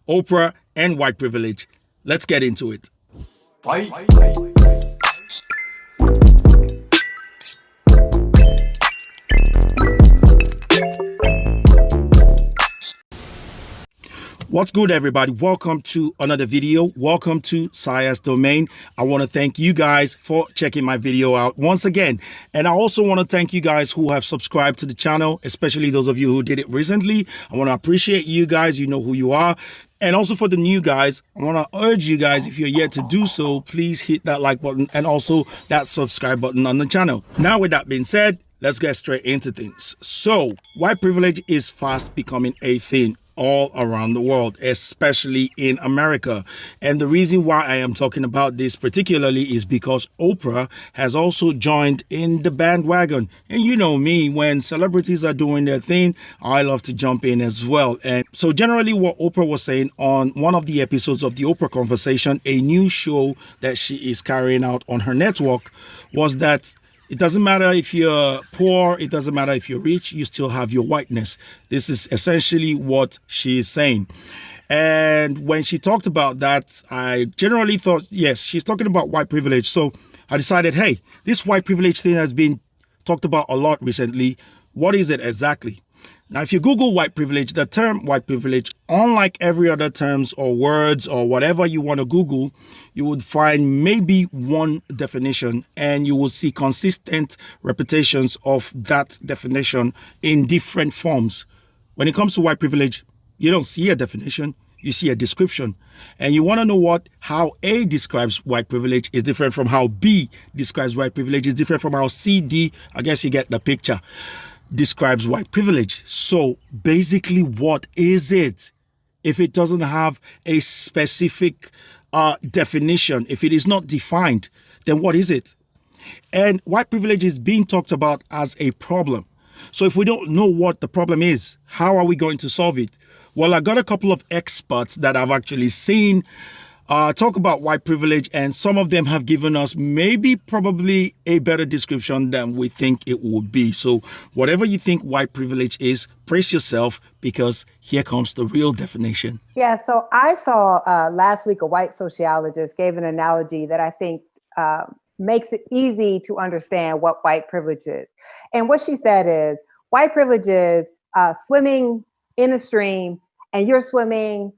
Oprah and white privilege. Let's get into it. White. What's good, everybody? Welcome to another video. Welcome to Sire's Domain. I want to thank you guys for checking my video out once again. And I also want to thank you guys who have subscribed to the channel, especially those of you who did it recently. I want to appreciate you guys. You know who you are. And also for the new guys, I want to urge you guys, if you're yet to do so, please hit that like button and also that subscribe button on the channel. Now, with that being said, let's get straight into things. So, white privilege is fast becoming a thing all around the world, especially in America. And the reason why I am talking about this particularly is because Oprah has also joined in the bandwagon. And you know me, when celebrities are doing their thing, I love to jump in as well. And so generally what Oprah was saying on one of the episodes of the Oprah Conversation, a new show that she is carrying out on her network, was that it doesn't matter if you're poor, it doesn't matter if you're rich, you still have your whiteness. This is essentially what she is saying. And when she talked about that, I generally thought, yes, she's talking about white privilege. So I decided, hey, this white privilege thing has been talked about a lot recently. What is it exactly? Now, if you Google white privilege, the term white privilege, unlike every other terms or words or whatever you want to Google, you would find maybe one definition and you will see consistent repetitions of that definition in different forms. When it comes to white privilege, you don't see a definition, you see a description. And you want to know how A describes white privilege is different from how B describes white privilege, is different from how C, D, I guess you get the picture, describes white privilege. So basically, what is it? If it doesn't have a specific definition, if it is not defined, then what is it? And white privilege is being talked about as a problem. So if we don't know what the problem is, how are we going to solve it? Well, I got a couple of experts that I've actually seen talk about white privilege, and some of them have given us probably a better description than we think it would be. So whatever you think white privilege is, brace yourself, because here comes the real definition. Yeah, so I saw last week a white sociologist gave an analogy that I think makes it easy to understand what white privilege is. And what she said is, white privilege is swimming in a stream, and you're swimming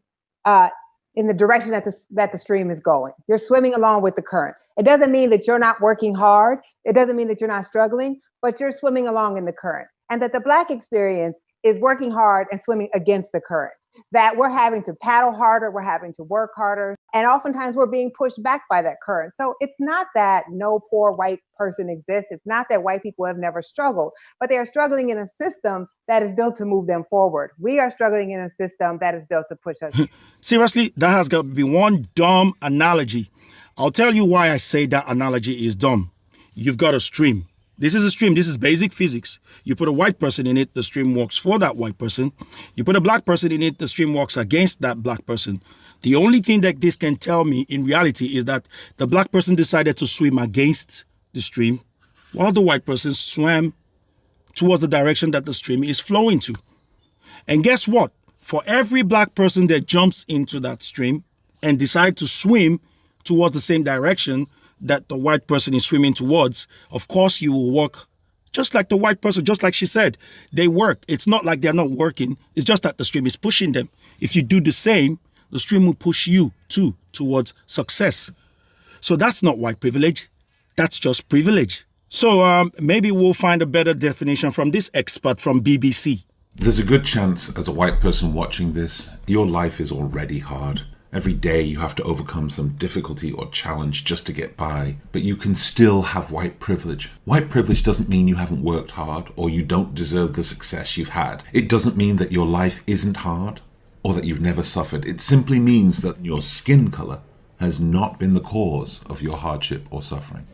in the direction that the stream is going. You're swimming along with the current. It doesn't mean that you're not working hard. It doesn't mean that you're not struggling, but you're swimming along in the current. And that the Black experience is working hard and swimming against the current. That we're having to paddle harder, we're having to work harder, and oftentimes we're being pushed back by that current. So it's not that no poor white person exists. It's not that white people have never struggled, but they are struggling in a system that is built to move them forward. We are struggling in a system that is built to push us. Seriously, that has got to be one dumb analogy. I'll tell you why I say that analogy is dumb. You've got a stream. This is a stream. This is basic physics. You put a white person in it, the stream works for that white person. You put a black person in it, the stream works against that black person. The only thing that this can tell me in reality is that the black person decided to swim against the stream while the white person swam towards the direction that the stream is flowing to. And guess what? For every black person that jumps into that stream and decide to swim towards the same direction that the white person is swimming towards, of course you will work just like the white person, just like she said. They work. It's not like they're not working. It's just that the stream is pushing them. If you do the same, the stream will push you too towards success. So that's not white privilege. That's just privilege. So maybe we'll find a better definition from this expert from BBC. There's a good chance as a white person watching this, your life is already hard. Every day you have to overcome some difficulty or challenge just to get by, but you can still have white privilege. White privilege doesn't mean you haven't worked hard or you don't deserve the success you've had. It doesn't mean that your life isn't hard or that you've never suffered. It simply means that your skin color has not been the cause of your hardship or suffering.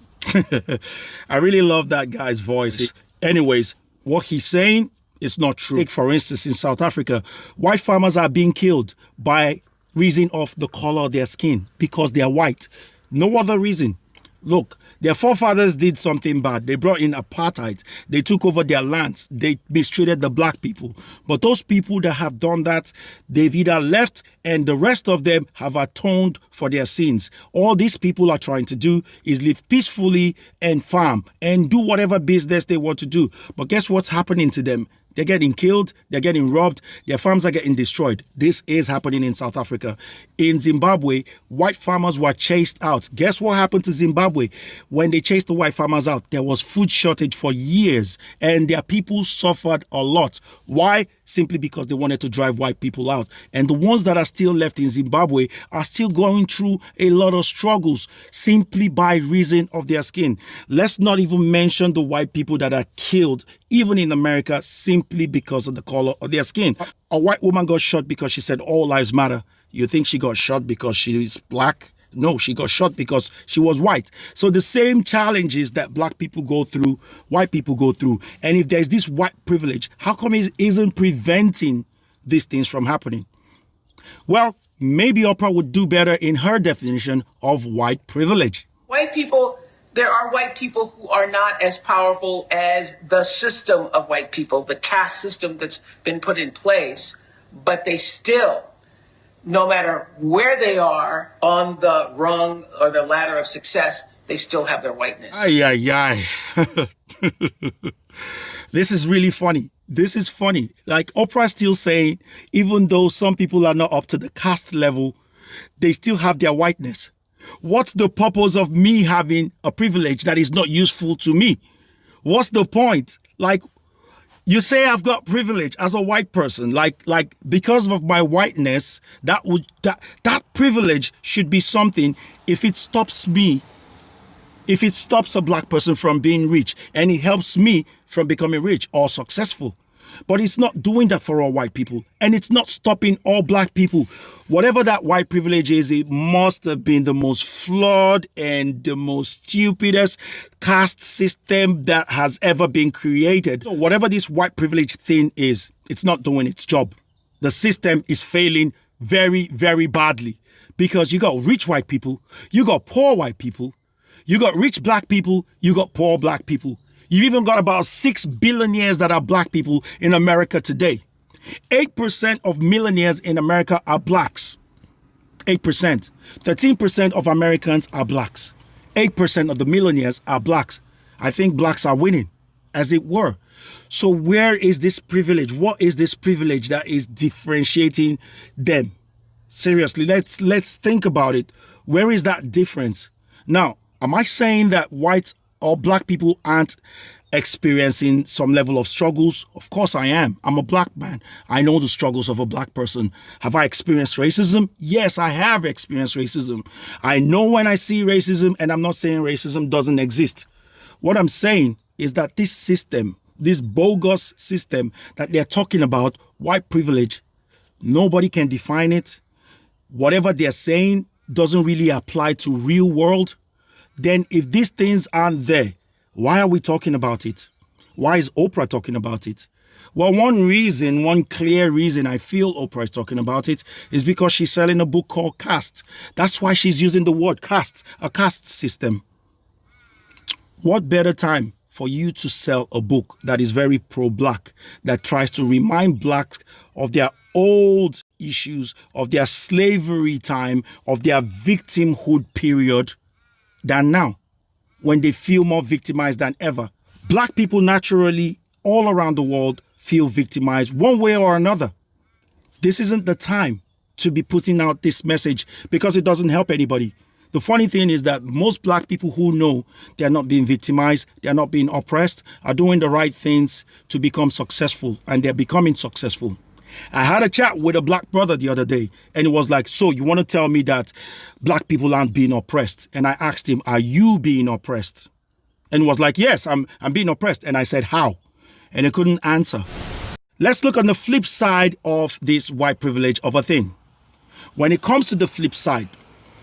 I really love that guy's voice. Anyways, what he's saying is not true. Take, for instance, in South Africa, white farmers are being killed by reason of the color of their skin because they are white. No other reason. Look, their forefathers did something bad. They brought in apartheid. They took over their lands. They mistreated the black people. But those people that have done that, they've either left and the rest of them have atoned for their sins. All these people are trying to do is live peacefully and farm and do whatever business they want to do. But guess what's happening to them? They're getting killed, they're getting robbed, their farms are getting destroyed. This is happening in South Africa. In Zimbabwe, white farmers were chased out. Guess what happened to Zimbabwe? When they chased the white farmers out, there was food shortage for years, and their people suffered a lot. Why? Simply because they wanted to drive white people out. And the ones that are still left in Zimbabwe are still going through a lot of struggles simply by reason of their skin. Let's not even mention the white people that are killed, even in America, simply because of the color of their skin. A white woman got shot because she said all lives matter. You think she got shot because she is black? No, she got shot because she was white. So the same challenges that black people go through, white people go through. And if there's this white privilege, how come it isn't preventing these things from happening? Well, maybe Oprah would do better in her definition of white privilege. White people, there are white people who are not as powerful as the system of white people, the caste system that's been put in place, but they still, no matter where they are on the rung or the ladder of success, they still have their whiteness. Ay. This is really funny. This is funny. Like Oprah still saying, even though some people are not up to the caste level, they still have their whiteness. What's the purpose of me having a privilege that is not useful to me? What's the point? Like, you say I've got privilege as a white person, like because of my whiteness, that privilege should be something. If it stops me, if it stops a black person from being rich and it helps me from becoming rich or successful. But it's not doing that for all white people, and it's not stopping all black people. Whatever that white privilege is, it must have been the most flawed and the most stupidest caste system that has ever been created. So whatever this white privilege thing is, it's not doing its job. The system is failing very, very badly because you got rich white people, you got poor white people, you got rich black people, you got poor black people. You've even got about 6 billionaires that are black people in America today. 8% of millionaires in America are blacks. 8%. 13% of Americans are blacks. 8% of the millionaires are blacks. I think blacks are winning, as it were. So where is this privilege? What is this privilege that is differentiating them? Seriously, let's think about it. Where is that difference? Now, am I saying that whites or black people aren't experiencing some level of struggles? Of course I am. I'm a black man. I know the struggles of a black person. Have I experienced racism? Yes, I have experienced racism. I know when I see racism, and I'm not saying racism doesn't exist. What I'm saying is that this system, this bogus system that they're talking about, white privilege, nobody can define it. Whatever they're saying doesn't really apply to real world. Then if these things aren't there, why are we talking about it? Why is Oprah talking about it? Well, one clear reason I feel Oprah is talking about it is because she's selling a book called Caste. That's why she's using the word caste, a caste system. What better time for you to sell a book that is very pro-black, that tries to remind blacks of their old issues, of their slavery time, of their victimhood period, than now, when they feel more victimized than ever. Black people naturally all around the world feel victimized one way or another. This isn't the time to be putting out this message because it doesn't help anybody. The funny thing is that most black people who know they're not being victimized, they're not being oppressed, are doing the right things to become successful, and they're becoming successful. I had a chat with a black brother the other day, and it was like, so you want to tell me that black people aren't being oppressed? And I asked him, are you being oppressed? And he was like, yes, I'm being oppressed. And I said, how? And he couldn't answer. Let's look on the flip side of this white privilege of a thing. When it comes to the flip side,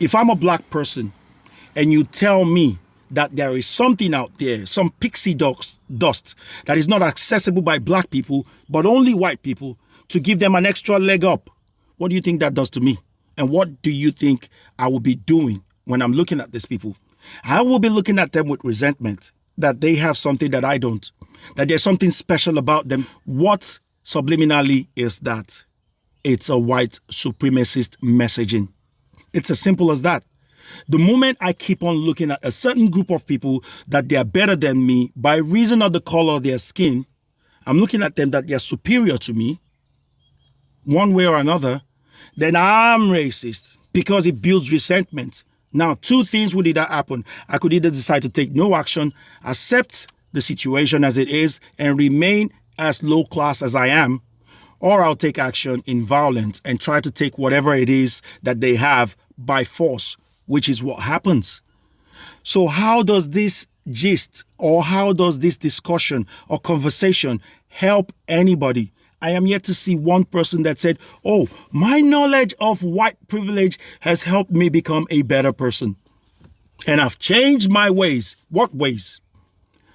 if I'm a black person and you tell me that there is something out there, some pixie dust that is not accessible by black people, but only white people, to give them an extra leg up, what do you think that does to me? And what do you think I will be doing when I'm looking at these people? I will be looking at them with resentment that they have something that I don't, that there's something special about them. What subliminally is that? It's a white supremacist messaging. It's as simple as that. The moment I keep on looking at a certain group of people that they are better than me by reason of the color of their skin, I'm looking at them that they are superior to me, one way or another, then I'm racist because it builds resentment. Now, two things would either happen. I could either decide to take no action, accept the situation as it is, and remain as low class as I am, or I'll take action in violence and try to take whatever it is that they have by force, which is what happens. So how does this gist or how does this discussion or conversation help anybody? I am yet to see one person that said, oh, my knowledge of white privilege has helped me become a better person. And I've changed my ways. What ways?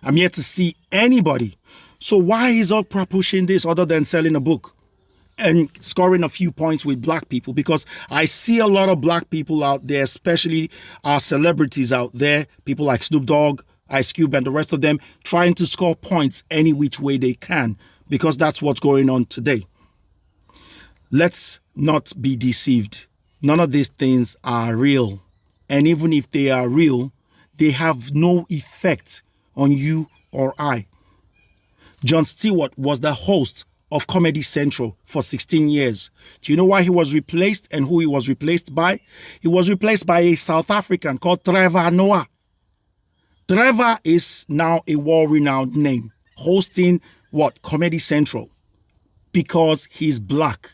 I'm yet to see anybody. So why is Oprah pushing this other than selling a book and scoring a few points with black people? Because I see a lot of black people out there, especially our celebrities out there, people like Snoop Dogg, Ice Cube, and the rest of them, trying to score points any which way they can, because that's what's going on today. Let's not be deceived. None of these things are real. And even if they are real, they have no effect on you or I. Jon Stewart was the host of Comedy Central for 16 years. Do you know why he was replaced and who he was replaced by? He was replaced by a South African called Trevor Noah. Trevor is now a world-renowned name, hosting what? Comedy Central, because he's black.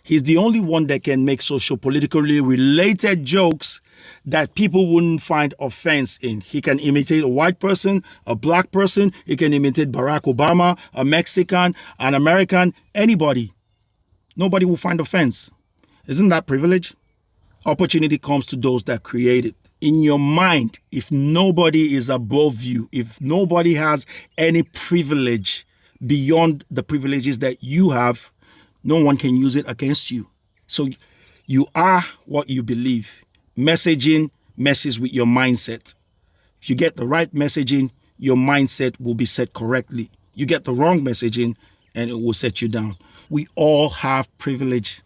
He's the only one that can make socio-politically related jokes that people wouldn't find offense in. He can imitate a white person, a black person. He can imitate Barack Obama, a Mexican, an American, anybody. Nobody will find offense. Isn't that privilege? Opportunity comes to those that create it. In your mind, if nobody is above you, if nobody has any privilege beyond the privileges that you have, no one can use it against you. So you are what you believe. Messaging messes with your mindset. If you get the right messaging, your mindset will be set correctly. You get the wrong messaging and it will set you down. We all have privilege.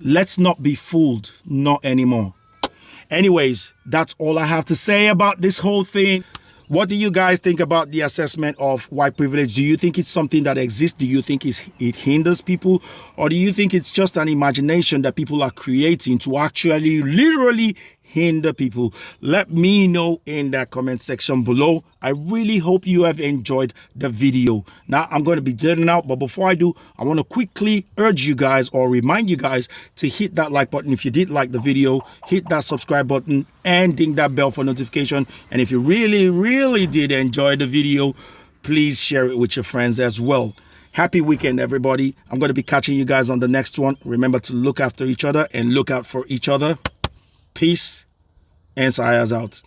Let's not be fooled, not anymore. Anyways, that's all I have to say about this whole thing. What do you guys think about the assessment of white privilege? Do you think it's something that exists? Do you think it hinders people? Or do you think it's just an imagination that people are creating to actually literally hinder people? Let me know in that comment section below. I really hope you have enjoyed the video. Now I'm going to be getting out, but before I do, I want to quickly urge you guys or remind you guys to hit that like button if you did like the video, hit that subscribe button and ding that bell for notification. And if you really did enjoy the video, please share it with your friends as well. Happy weekend, everybody. I'm going to be catching you guys on the next one. Remember to look after each other and look out for each other. Peace and Saya's out.